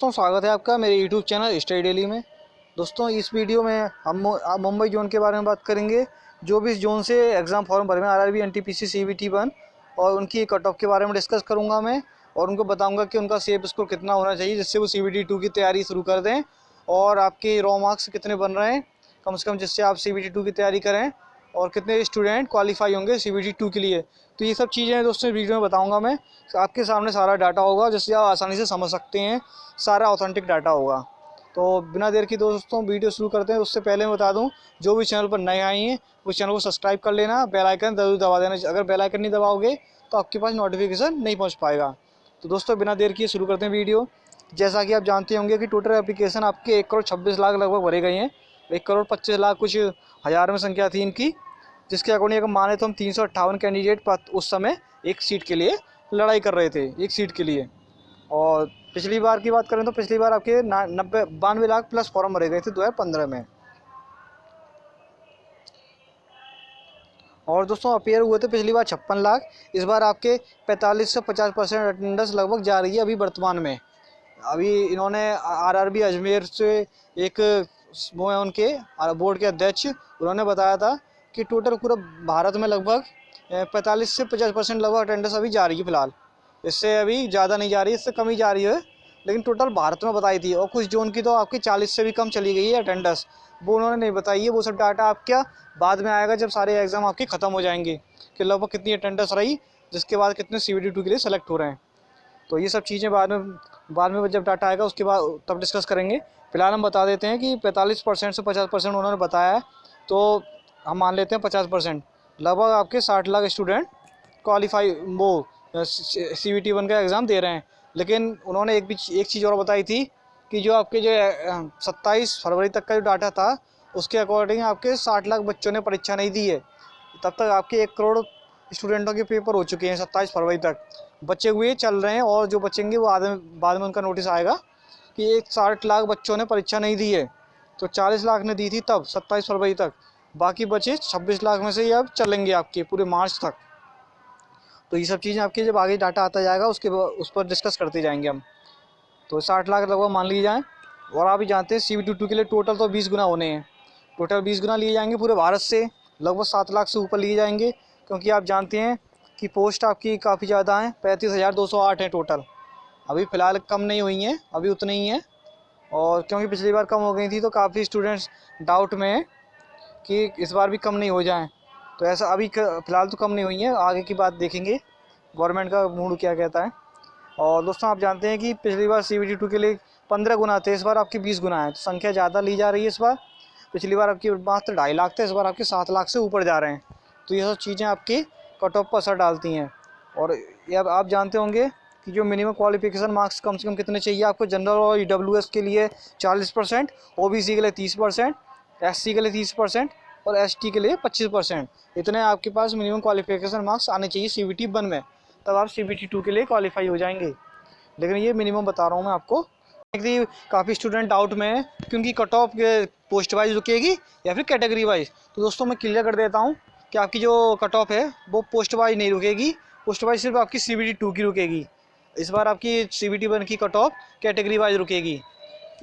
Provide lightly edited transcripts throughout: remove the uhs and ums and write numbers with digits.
दोस्तों स्वागत है आपका मेरे YouTube चैनल स्टडी डेली में। दोस्तों इस वीडियो में हम मुंबई जोन के बारे में बात करेंगे। जो भी इस जोन से एग्ज़ाम फॉर्म भरे में आरआरबी एनटीपीसी सीबीटी 1 और उनकी कट ऑफ के बारे में डिस्कस करूंगा मैं, और उनको बताऊंगा कि उनका सेफ स्कोर कितना होना चाहिए जिससे वो सीबीटी 2 की तैयारी शुरू कर दें, और आपके रॉ मार्क्स कितने बन रहे हैं कम से कम जिससे आप सीबीटी 2 की तैयारी करें, और कितने स्टूडेंट क्वालिफाई होंगे सीबीटी 2 के लिए। तो ये सब चीज़ें दोस्तों वीडियो में बताऊंगा मैं। आपके सामने सारा डाटा होगा जिससे आप आसानी से समझ सकते हैं, सारा ऑथेंटिक डाटा होगा। तो बिना देर की दोस्तों वीडियो शुरू करते हैं। उससे पहले मैं बता दूं, जो भी चैनल पर नए आए हैं उस चैनल को सब्सक्राइब कर लेना, बेल आइकन जरूर दबा देना। अगर बेल आइकन नहीं दबाओगे तो आपके पास नोटिफिकेशन नहीं पहुंच पाएगा। तो दोस्तों बिना देर किए शुरू करते हैं वीडियो। जैसा कि आप जानते होंगे कि टोटल एप्लीकेशन आपके 1 करोड़ 26 लाख लगभग भरे गए हैं। 1 करोड़ 25 लाख कुछ हज़ार में संख्या थी इनकी, जिसके अकॉर्डिंग अगर माने तो हम 358 कैंडिडेट उस समय एक सीट के लिए लड़ाई कर रहे थे, एक सीट के लिए। और पिछली बार की बात करें तो पिछली बार आपके 92 लाख प्लस फॉर्म भरे गए थे 2015 में। और दोस्तों अपेयर हुए थे पिछली बार 56 लाख। इस बार आपके 45 से 50% अटेंडेंस लगभग जा रही है अभी वर्तमान में। अभी इन्होंने आरआरबी अजमेर से एक वो है उनके बोर्ड के अध्यक्ष, उन्होंने बताया था कि टोटल पूरा भारत में लगभग 45 से 50% लगभग अटेंडेंस अभी जा रही है फिलहाल। इससे अभी ज़्यादा नहीं जा रही, इससे कम ही जा रही है, लेकिन टोटल भारत में बताई थी। और कुछ जोन की तो आपकी 40 से भी कम चली गई है अटेंडेंस, वो उन्होंने नहीं बताई है। वो सब डाटा आपका बाद में आएगा जब सारे एग्ज़ाम आपके ख़त्म हो जाएंगे कि लगभग कितनी अटेंडेंस रही, जिसके बाद कितने सीबीटी 2 के लिए सेलेक्ट हो रहे हैं। तो ये सब चीज़ें बाद में जब डाटा आएगा उसके बाद तब डिस्कस करेंगे। फिलहाल हम बता देते हैं कि 45% से 50% उन्होंने बताया है, तो हम मान लेते हैं 50%। लगभग आपके 60 लाख स्टूडेंट क्वालिफाई वो सीबीटी 1 का एग्ज़ाम दे रहे हैं। लेकिन उन्होंने एक चीज़ और बताई थी कि जो आपके जो 27 फरवरी तक का जो डाटा था उसके अकॉर्डिंग आपके 60 लाख बच्चों ने परीक्षा नहीं दी है। तब तक आपके 1 करोड़ स्टूडेंटों के पेपर हो चुके हैं 27 फरवरी तक, बचे हुए चल रहे हैं, और जो बचेंगे वो बाद में उनका नोटिस आएगा कि 60 लाख बच्चों ने परीक्षा नहीं दी है। तो 40 लाख ने दी थी तब 27 फरवरी तक, बाकी बचे 26 लाख में से ये अब चलेंगे आपके पूरे मार्च तक। तो ये सब चीज़ें आपकी जब आगे डाटा आता जाएगा उस पर डिस्कस करते जाएंगे हम। तो 60 लाख लगभग मान लिए जाएँ। और आप ही जानते हैं सीबीटी 2 के लिए टोटल तो 20 गुना होने हैं, टोटल 20 गुना लिए जाएंगे पूरे भारत से, लगभग 7 लाख से ऊपर लिए जाएंगे। क्योंकि आप जानते हैं कि पोस्ट आपकी काफ़ी ज़्यादा हैं, 35,208 हैं टोटल। अभी फ़िलहाल कम नहीं हुई हैं, अभी उतनी ही हैं। और क्योंकि पिछली बार कम हो गई थी तो काफ़ी स्टूडेंट्स डाउट में हैं कि इस बार भी कम नहीं हो जाएं। तो ऐसा अभी फ़िलहाल तो कम नहीं हुई हैं, आगे की बात देखेंगे गवर्नमेंट का मूड क्या कहता है। और दोस्तों आप जानते हैं कि पिछली बार सीबीटी 2 के लिए 15 गुना थे, इस बार आपके 20 गुना है, तो संख्या ज़्यादा ली जा रही है इस बार। पिछली बार आपकी मात्र 2.5 लाख थे, इस बार आपके 7 लाख से ऊपर जा रहे हैं। तो ये सब चीज़ें आपकी कट ऑफ पर असर डालती हैं। और ये अब आप जानते होंगे कि जो मिनिमम क्वालिफिकेशन मार्क्स कम से कम कितने चाहिए आपको। जनरल और ईडब्ल्यूएस के लिए 40%, ओबीसी के लिए 30%, एससी के लिए 30% और एसटी के लिए 25%। इतने आपके पास मिनिमम क्वालिफिकेशन मार्क्स आने चाहिए सीबीटी 1 में, तब आप सीबीटी 2 के लिए क्वालिफाई हो जाएंगे। लेकिन ये मिनिमम बता रहा हूँ मैं आपको। काफ़ी स्टूडेंट डाउट में है कि उनकी कट ऑफ पोस्ट वाइज रुकेगी या फिर कैटेगरी वाइज। तो दोस्तों मैं क्लियर कर देता हूँ कि आपकी जो कट ऑफ है वो पोस्ट वाइज नहीं रुकेगी, पोस्ट वाइज सिर्फ आपकी सीबीटी 2 की रुकेगी। इस बार आपकी सीबीटी 1 की कट ऑफ कैटेगरी वाइज रुकेगी।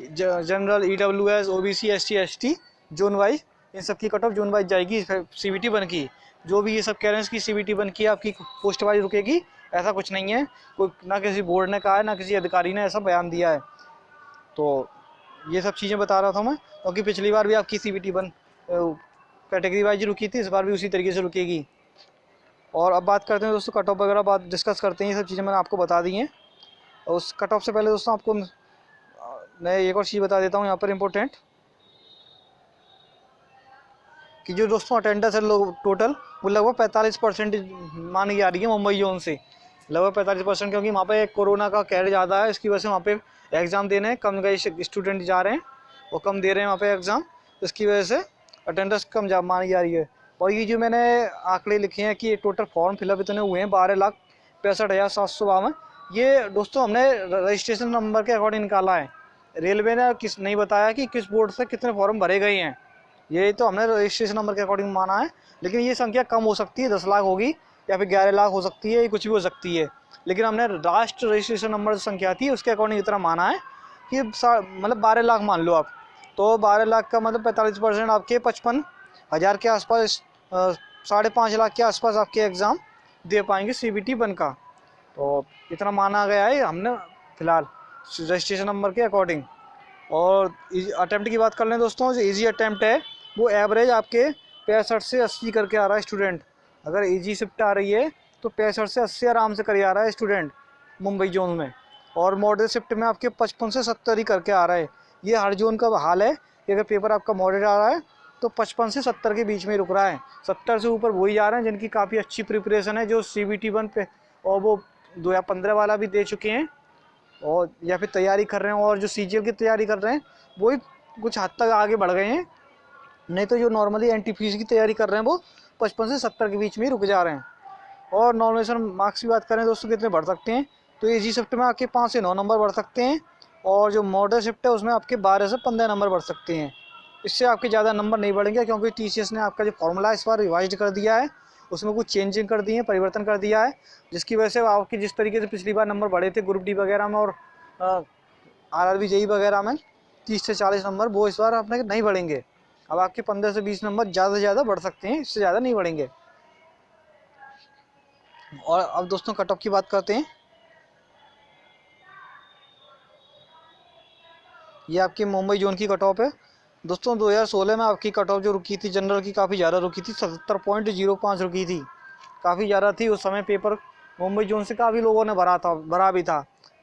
General, EWS, OBC, ST, ST zone wise, इन सब की कट ऑफ जोन वाइज जाएगी सीबीटी 1 की। जो भी ये सब कह रहे हैं कि सीबीटी 1 की आपकी पोस्ट वाइज रुकेगी, ऐसा कुछ नहीं है। कोई ना किसी बोर्ड ने कहा है ना किसी अधिकारी ने ऐसा बयान दिया है। तो ये सब चीज़ें बता रहा था मैं, क्योंकि पिछली बार भी आपकी सीबीटी 1 कैटेगरी वाइज रुकी थी, इस बार भी उसी तरीके से रुकेगी। और अब बात करते हैं दोस्तों कट ऑफ वगैरह बात डिस्कस करते हैं। ये सब चीज़ें मैंने आपको बता दी हैं। और उस कट ऑफ से पहले दोस्तों आपको मैं एक और चीज़ बता देता हूँ यहाँ पर इम्पोर्टेंट, कि जो दोस्तों अटेंडेंस है लोग टोटल वो लगभग 45% मानी जा रही है मुंबई जोन से, लगभग 45%। क्योंकि वहाँ पे कोरोना का कहर ज़्यादा है, इसकी वजह से वहाँ पे एग्ज़ाम देने कम गए स्टूडेंट जा रहे हैं और कम दे रहे हैं वहाँ पे एग्ज़ाम, इसकी वजह से अटेंडेंस कम मानी जा रही है। और ये जो मैंने आंकड़े लिखे हैं कि टोटल फॉर्म फिलअप इतने हुए हैं 12,65,752। ये दोस्तों हमने रजिस्ट्रेशन नंबर के अकॉर्डिंग निकाला है, रेलवे ने किस नहीं बताया कि किस बोर्ड से कितने फॉर्म भरे गए हैं। ये तो हमने रजिस्ट्रेशन नंबर के अकॉर्डिंग माना है। लेकिन ये संख्या कम हो सकती है, 10 लाख होगी या फिर 11 लाख हो सकती है, ये कुछ भी हो सकती है। लेकिन हमने राष्ट्र रजिस्ट्रेशन नंबर संख्या थी उसके अकॉर्डिंग इतना माना है कि मतलब 12 लाख मान लो आप, तो 12 लाख का मतलब 45% आपके 55,000 के आसपास, 5.5 लाख के आसपास आपके एग्ज़ाम दे पाएंगे CBT 1 का। तो इतना माना गया है हमने फ़िलहाल रजिस्ट्रेशन नंबर के अकॉर्डिंग। और अटैम्प्ट की बात कर लें दोस्तों, जो ईजी अटैम्प्ट है वो एवरेज आपके 65 से 80 करके आ रहा है स्टूडेंट। अगर ईजी शिफ्ट आ रही है तो 65 से 80 आराम से कर आ रहा है स्टूडेंट मुंबई जोन में। और मॉडल शिफ्ट में आपके 55 से 70 ही करके आ रहा है। ये हर जोन का हाल है कि अगर पेपर आपका मॉडल आ रहा है तो 55 से 70 के बीच में रुक रहा है। 70 से ऊपर वही जा रहे हैं जिनकी काफ़ी अच्छी प्रिपरेशन है, जो CBT 1 पे और वो 2015 वाला भी दे चुके हैं और या फिर तैयारी कर रहे हैं, और जो CGL की तैयारी कर रहे हैं वही कुछ हद तक आगे बढ़ गए हैं। नहीं तो जो नॉर्मली NTPC की तैयारी कर रहे हैं वो 55 से 70 के बीच में रुक जा रहे हैं। और नॉमिनेशन मार्क्स की बात करें दोस्तों कितने बढ़ सकते हैं, तो ईजी शिफ्ट में आपके 5 से 9 नंबर बढ़ सकते हैं, और जो मॉडल शिफ्ट है उसमें आपके 12 से 15 नंबर बढ़ सकते हैं। इससे आपके ज़्यादा नंबर नहीं बढ़ेंगे, क्योंकि TCS ने आपका जो फॉर्मूला इस बार रिवाइज कर दिया है, उसमें कुछ चेंजिंग कर दी है, परिवर्तन कर दिया है, जिसकी वजह से आपके जिस तरीके से पिछली बार नंबर बढ़े थे ग्रुप D वगैरह में और RRB JEE वगैरह में 30 से 40 नंबर, वो इस बार अपने नहीं बढ़ेंगे। अब आपके 15 से 20 नंबर ज़्यादा से ज़्यादा बढ़ सकते हैं, इससे ज़्यादा नहीं बढ़ेंगे। और अब दोस्तों कट ऑफ की बात करते हैं। ये आपकी मुंबई जोन की कट ऑफ है दोस्तों। 2016 में आपकी कट ऑफ जो रुकी थी जनरल की काफ़ी ज़्यादा रुकी थी, 77.05 रुकी थी, काफ़ी ज़्यादा थी। उस समय पेपर मुंबई जोन से काफ़ी लोगों ने भरा भी था।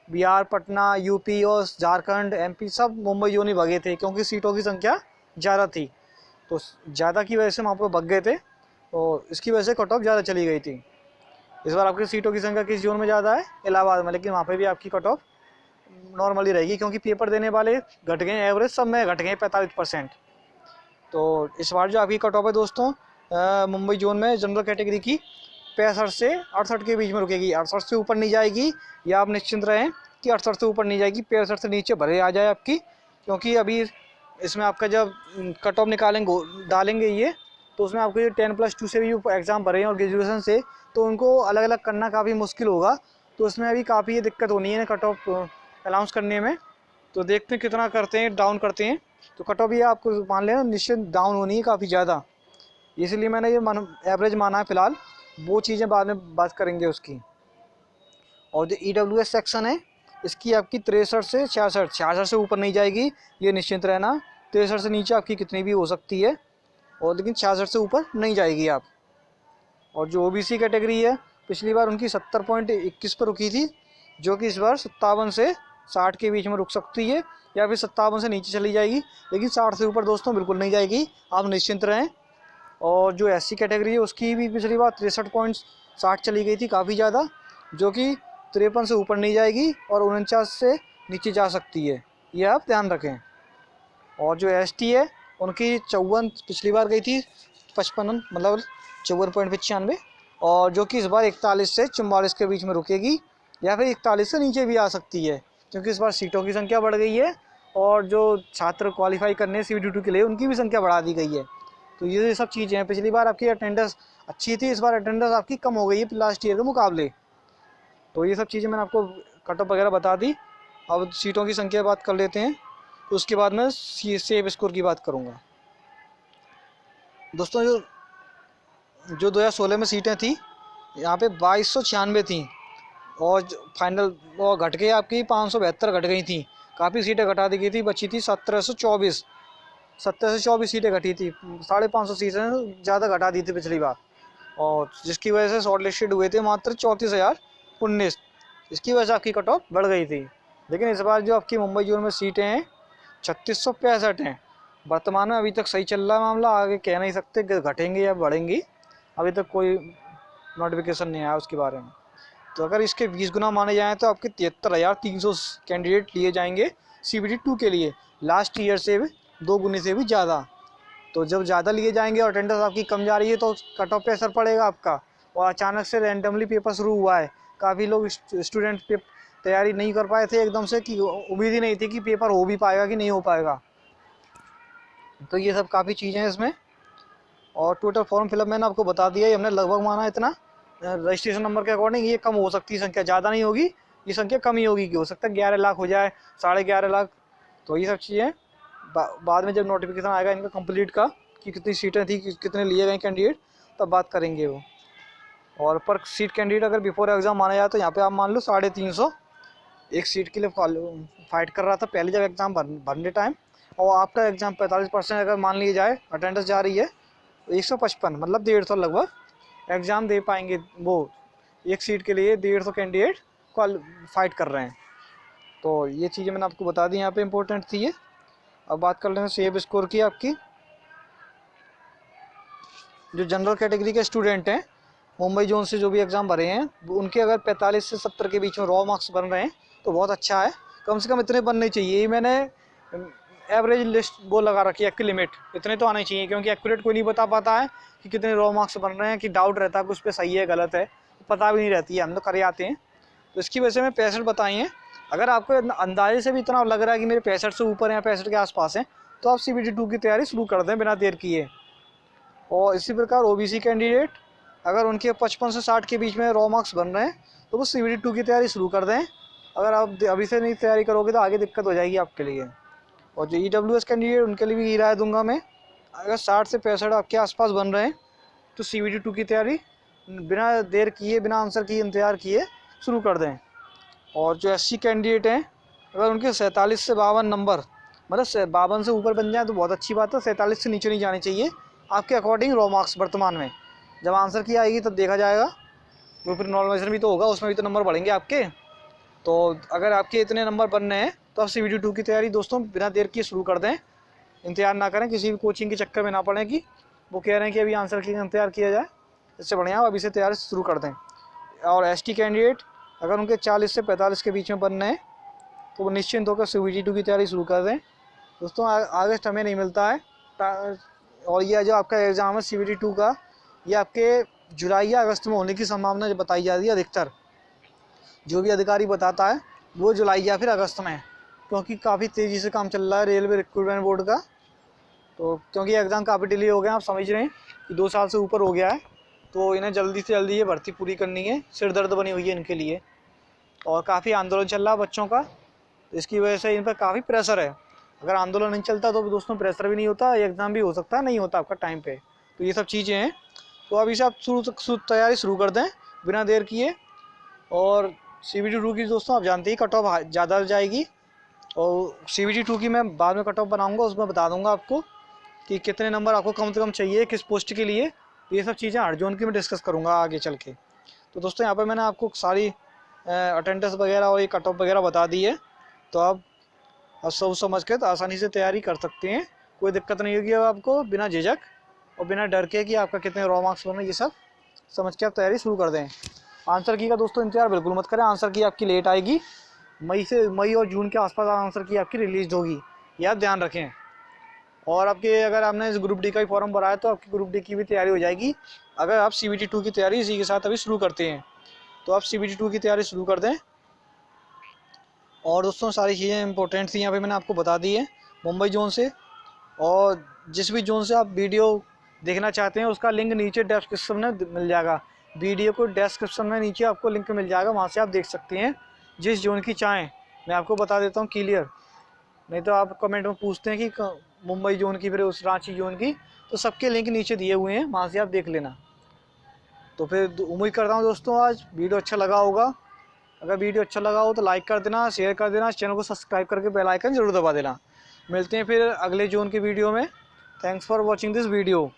बिहार, पटना, UP और झारखंड, MP सब मुंबई जोन ही भगे थे, क्योंकि सीटों की संख्या ज़्यादा थी। तो ज़्यादा की वजह से वहाँ पर भग गए थे, तो इसकी वजह से कट ऑफ ज़्यादा चली गई थी। इस बार आपकी सीटों की संख्या किस जोन में ज़्यादा है? इलाहाबाद में, लेकिन वहाँ पे भी आपकी कट ऑफ नॉर्मली रहेगी, क्योंकि पेपर देने वाले घट गए, एवरेज सब में घट गए 45%। तो इस बार जो आपकी कट ऑफ है दोस्तों मुंबई जोन में जनरल कैटेगरी की 65 से 68 के बीच में रुकेगी। 68 से ऊपर नहीं जाएगी, या आप निश्चिंत रहें कि 68 से ऊपर नहीं जाएगी, 65 से नीचे भरे आ जाए आपकी। क्योंकि अभी इसमें आपका जब कट ऑफ डालेंगे ये, तो उसमें आपको ये 10+2 से भी एग्ज़ाम भरे हैं और ग्रेजुएशन से, तो उनको अलग अलग करना काफ़ी मुश्किल होगा। तो उसमें अभी काफ़ी ये दिक्कत होनी है कट ऑफ अनाउंस करने में। तो देखते हैं कितना करते हैं, डाउन करते हैं। तो कट ऑफ ये आपको मान लेना निश्चित डाउन होनी है काफ़ी ज़्यादा, इसलिए मैंने ये एवरेज माना है फ़िलहाल। वो चीज़ें बाद में बात करेंगे उसकी। और जो EWS सेक्शन है इसकी आपकी 63 से 66 से ऊपर नहीं जाएगी, ये निश्चिंत रहना। 63 से नीचे आपकी कितनी भी हो सकती है, और लेकिन 66 से ऊपर नहीं जाएगी आप। और जो OBC कैटेगरी है पिछली बार उनकी 70.21 पर रुकी थी, जो कि इस बार 57 से 60 के बीच में रुक सकती है, या फिर 57 से नीचे चली जाएगी, लेकिन 60 से ऊपर दोस्तों बिल्कुल नहीं जाएगी, आप निश्चिंत रहें। और जो SC कैटेगरी है उसकी भी पिछली बार 63.60 चली गई थी, काफ़ी ज़्यादा, जो कि 53 से ऊपर नहीं जाएगी और 49 से नीचे जा सकती है, ये आप ध्यान रखें। और जो ST है उनकी 54 पिछली बार गई थी, 55 मतलब 54.95, और जो कि इस बार 41 से 44 के बीच में रुकेगी, या फिर 41 से नीचे भी आ सकती है, क्योंकि इस बार सीटों की संख्या बढ़ गई है, और जो छात्र क्वालिफाई करने CBT 2 के लिए उनकी भी संख्या बढ़ा दी गई है। तो ये सब चीज़ें हैं। पिछली बार आपकी अटेंडेंस अच्छी थी, इस बार अटेंडेंस आपकी कम हो गई है लास्ट ईयर के मुकाबले। तो ये सब चीज़ें मैंने आपको कट ऑफ वगैरह बता दी। अब सीटों की संख्या बात कर लेते हैं, तो उसके बाद मैं सेव स्कोर की बात करूँगा। दोस्तों जो 2016 में सीटें थी यहाँ पे 2296 थी, और फाइनल वो घट के आपकी 572 घट गई थी, काफ़ी सीटें घटा दी गई थी, बची थी 1724 से 24 सीटें घटी थी, 550 सीटें ज़्यादा घटा दी थी पिछली बार, और जिसकी वजह से शॉर्ट लिस्टेड हुए थे मात्र 34,019। इसकी वजह से आपकी कट ऑफ बढ़ गई थी। लेकिन इस बार जो आपकी मुंबई जोन में सीटें हैं 3665 हैं वर्तमान में। अभी तक सही चल रहा है मामला, आगे कह नहीं सकते कि घटेंगे या बढ़ेंगी, अभी तक कोई नोटिफिकेशन नहीं आया उसके बारे में। तो अगर इसके 20 गुना माने जाएँ तो आपके 73,300 कैंडिडेट लिए जाएंगे CBT 2 के लिए, लास्ट ईयर से 2 गुने से भी ज़्यादा। तो जब ज़्यादा लिए जाएंगे और अटेंडेंस आपकी कम जा रही है तो कट ऑफ पे असर पड़ेगा आपका। और अचानक से रैंडमली पेपर शुरू हुआ है, काफ़ी लोग स्टूडेंट पे तैयारी नहीं कर पाए थे एकदम से, कि उम्मीद ही नहीं थी कि पेपर हो भी पाएगा कि नहीं हो पाएगा। तो ये सब काफ़ी चीज़ें हैं इसमें। और टोटल फॉर्म फिलअप मैंने आपको बता दिया है, हमने लगभग माना इतना रजिस्ट्रेशन नंबर के अकॉर्डिंग, ये कम हो सकती है संख्या, ज़्यादा नहीं होगी, ये संख्या कम ही होगी, कि हो सकता है 11 लाख हो जाए, 11.5 लाख। तो ये सब चीज़ें बाद में जब नोटिफिकेशन आएगा इनका कंप्लीट का कि कितनी सीटें थी, कितने लिए गए कैंडिडेट, तब बात करेंगे वो। और पर सीट कैंडिडेट अगर बिफोर एग्ज़ाम माना जाए तो यहाँ पे आप मान लो 350 एक सीट के लिए फाइट कर रहा था पहले जब एग्ज़ाम भरने टाइम। और आपका एग्ज़ाम 45% अगर मान लिया जाए अटेंडेंस जा रही है, तो 155 मतलब 150 लगभग एग्ज़ाम दे पाएंगे वो। एक सीट के लिए 150 कैंडिडेट फाइट कर रहे हैं। तो ये चीज़ें मैंने आपको बता दी यहाँ पे इम्पोर्टेंट थी ये। अब बात कर लेते हैं सेव स्कोर की। आपकी जो जनरल कैटेगरी के स्टूडेंट हैं मुंबई जोन से जो भी एग्ज़ाम भरे हैं, उनके अगर 45 से 70 के बीच में रॉ मार्क्स बन रहे हैं तो बहुत अच्छा है। कम से कम इतने बनने चाहिए। मैंने एवरेज लिस्ट वो लगा रखी है की लिमिट, इतने तो आने चाहिए, क्योंकि एक्यूरेट कोई नहीं बता पाता है कि कितने रॉ मार्क्स बन रहे हैं, कि डाउट रहता है कि उस पर सही है गलत है, पता भी नहीं रहती है, हम तो करे आते हैं। तो इसकी वजह से मैं 65 बताई हैं। अगर आपको अंदाजे से भी इतना लग रहा है कि मेरे 65 से ऊपर हैं, 65 के आसपास हैं, तो आप CBT 2 की तैयारी शुरू कर दें बिना देर किए। और इसी प्रकार OBC कैंडिडेट अगर उनके 55 से 60 के बीच में रॉ मार्क्स बन रहे हैं तो वो CBT 2 की तैयारी शुरू कर दें। अगर आप अभी से नहीं तैयारी करोगे तो आगे दिक्कत हो जाएगी आपके लिए। और जो EWS कैंडिडेट उनके लिए भी यही राय दूंगा मैं, अगर 60 से 65 आपके आसपास बन रहे हैं तो CBT 2 की तैयारी बिना देर किए, बिना आंसर किए, इंतजार किए शुरू कर दें। और जो SC कैंडिडेट हैं अगर उनके 47 से 52 नंबर, मतलब 52 से ऊपर बन जाए तो बहुत अच्छी बात है, 47 से नीचे नहीं जाने चाहिए आपके अकॉर्डिंग रॉ मार्क्स। वर्तमान में जब आंसर की आएगी तब देखा जाएगा, तो फिर नॉर्मलाइजेशन भी तो होगा, उसमें भी तो नंबर बढ़ेंगे आपके। तो अगर आपके इतने नंबर बन रहे हैं तो आप CBT 2 की तैयारी दोस्तों बिना देर किए शुरू कर दें। इंतजार ना करें, किसी भी कोचिंग के चक्कर में ना पड़े कि वो कह रहे हैं कि अभी आंसर की इंतजार किया जाए। इससे बढ़िया आप अभी से तैयारी शुरू कर दें। और ST कैंडिडेट अगर उनके 40 से 45 के बीच में बन रहे हैं तो वो निश्चिंत होकर CBT 2 की तैयारी शुरू कर दें। दोस्तों अगस्त हमें नहीं मिलता है, और यह जो आपका एग्ज़ाम है CBT 2 का, ये आपके जुलाई या अगस्त में होने की संभावना जो बताई जा रही है अधिकतर, जो भी अधिकारी बताता है वो जुलाई या फिर अगस्त में, क्योंकि काफ़ी तेज़ी से काम चल रहा है रेलवे रिक्रूटमेंट बोर्ड का। तो क्योंकि एग्ज़ाम काफ़ी डिले हो गए हैं, आप समझ रहे हैं कि 2 साल से ऊपर हो गया है, तो इन्हें जल्दी से जल्दी ये भर्ती पूरी करनी है, सिर दर्द बनी हुई है इनके लिए। और काफ़ी आंदोलन चल रहा है बच्चों का, तो इसकी वजह से इन पर काफ़ी प्रेशर है। अगर आंदोलन नहीं चलता तो दोस्तों प्रेशर भी नहीं होता, एग्ज़ाम भी हो सकता है नहीं होता आपका टाइम पे। तो ये सब चीज़ें हैं। तो अभी से आप तैयारी शुरू कर दें बिना देर किए। और CBT 2 की दोस्तों आप जानते ही कट ऑफ ज़्यादा जाएगी, और CBT 2 की मैं बाद में कट ऑफ बनाऊँगा, उसमें बता दूँगा आपको कि कितने नंबर आपको कम से कम चाहिए किस पोस्ट के लिए। ये सब चीज़ें हर जोन की मैं डिस्कस करूँगा आगे चल के। तो दोस्तों यहाँ पर मैंने आपको सारी अटेंडेंस वगैरह और ये कट ऑफ वगैरह बता दी है, तो आप सोच समझ के तो आसानी से तैयारी कर सकते हैं। कोई दिक्कत नहीं होगी अब आपको, बिना झिझक और बिना डर के कि आपका कितने रॉ मार्क्स बने, ये सब समझ के आप तैयारी शुरू कर दें। आंसर की का दोस्तों इंतजार बिल्कुल मत करें, आंसर की आपकी लेट आएगी। मई और जून के आसपास आंसर की आपकी रिलीज होगी, यह ध्यान रखें। और आपके अगर आपने इस ग्रुप डी का ही फॉर्म भरा है तो आपकी ग्रुप डी की भी तैयारी हो जाएगी। अगर आप CBT 2 की तैयारी इसी के साथ अभी शुरू करते हैं तो आप CBT 2 की तैयारी शुरू कर दें। और दोस्तों सारी चीज़ें इंपॉर्टेंट थी यहाँ पे मैंने आपको बता दी है मुंबई जोन से। और जिस भी जोन से आप वीडियो देखना चाहते हैं उसका लिंक नीचे डिस्क्रिप्शन में मिल जाएगा। वीडियो को डिस्क्रिप्शन में नीचे आपको लिंक मिल जाएगा, वहाँ से आप देख सकते हैं जिस जोन की चाहें। मैं आपको बता देता हूँ क्लियर, नहीं तो आप कमेंट में पूछते हैं कि मुंबई जोन की फिर उस रांची जोन की, तो सबके लिंक नीचे दिए हुए हैं, वहाँ से आप देख लेना। तो फिर उम्मीद करता हूँ दोस्तों आज वीडियो अच्छा लगा होगा। अगर वीडियो अच्छा लगा हो तो लाइक कर देना, शेयर कर देना, चैनल को सब्सक्राइब करके बेल आइकन जरूर दबा देना। मिलते हैं फिर अगले जोन के वीडियो में। Thanks for watching this video.